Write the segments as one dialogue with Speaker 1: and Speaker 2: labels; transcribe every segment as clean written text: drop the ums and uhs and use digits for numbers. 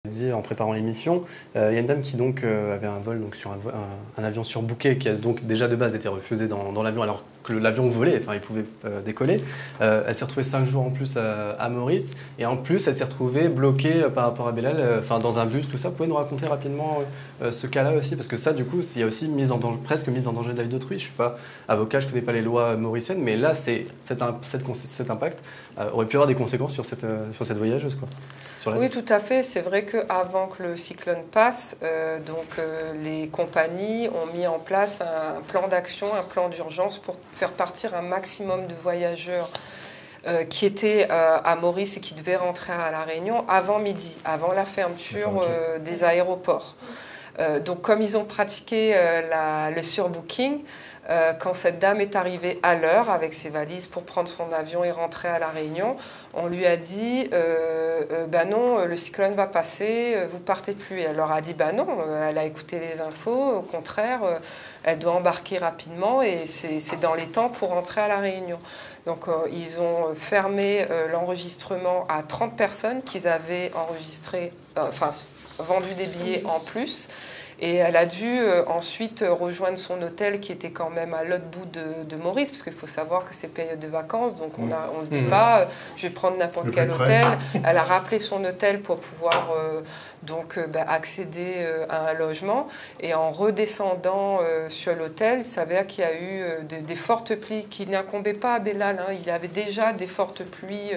Speaker 1: Dit en préparant l'émission, il y a une dame qui donc avait un vol donc, sur un avion surbooké qui a donc déjà de base été refusé dans l'avion alors que l'avion volait, enfin il pouvait décoller. Elle s'est retrouvée 5 jours en plus à Maurice et en plus elle s'est retrouvée bloquée par rapport à Belal, enfin dans un bus, tout ça. Vous pouvez nous raconter rapidement ce cas-là aussi, parce que ça du coup il y a aussi presque mise en danger de la vie d'autrui. Je suis pas avocat, je connais pas les lois mauriciennes, mais là cet impact aurait pu avoir des conséquences sur cette voyageuse quoi.
Speaker 2: Oui, tout à fait. C'est vrai qu'avant que le cyclone passe, les compagnies ont mis en place un plan d'action, un plan d'urgence pour faire partir un maximum de voyageurs qui étaient à Maurice et qui devaient rentrer à La Réunion avant midi, avant la fermeture des aéroports. Donc comme ils ont pratiqué le surbooking, quand cette dame est arrivée à l'heure avec ses valises pour prendre son avion et rentrer à La Réunion, on lui a dit ben non, le cyclone va passer, vous partez plus. Et elle leur a dit ben non, elle a écouté les infos, au contraire, elle doit embarquer rapidement et c'est dans les temps pour rentrer à La Réunion. Donc ils ont fermé l'enregistrement à 30 personnes qu'ils avaient enregistré, vendu des billets en plus. Et elle a dû ensuite rejoindre son hôtel qui était quand même à l'autre bout de Maurice, parce qu'il faut savoir que c'est période de vacances, donc on ne se dit pas je vais prendre n'importe quel hôtel. Elle a rappelé son hôtel pour pouvoir accéder à un logement. Et en redescendant sur l'hôtel, il s'avère qu'il y a eu des fortes pluies qui n'incombaient pas à Belal. Il y avait déjà des fortes pluies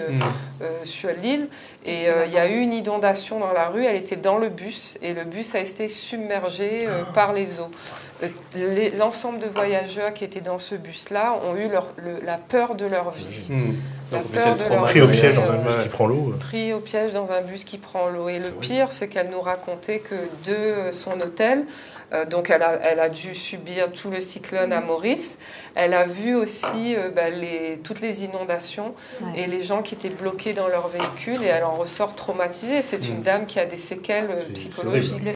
Speaker 2: sur l'île. Et il y a eu une inondation dans la rue. Elle était dans le bus et le bus a été submergé par les eaux. L'ensemble de voyageurs qui étaient dans ce bus-là ont eu la peur de leur vie.
Speaker 3: Pris au piège dans un bus qui prend l'eau.
Speaker 2: Pris au piège dans un bus qui prend l'eau. Et le pire, c'est qu'elle nous racontait que de son hôtel, donc elle a dû subir tout le cyclone à Maurice. Elle a vu aussi toutes les inondations et les gens qui étaient bloqués dans leur véhicule et elle en ressort traumatisée. C'est une dame qui a des séquelles psychologiques.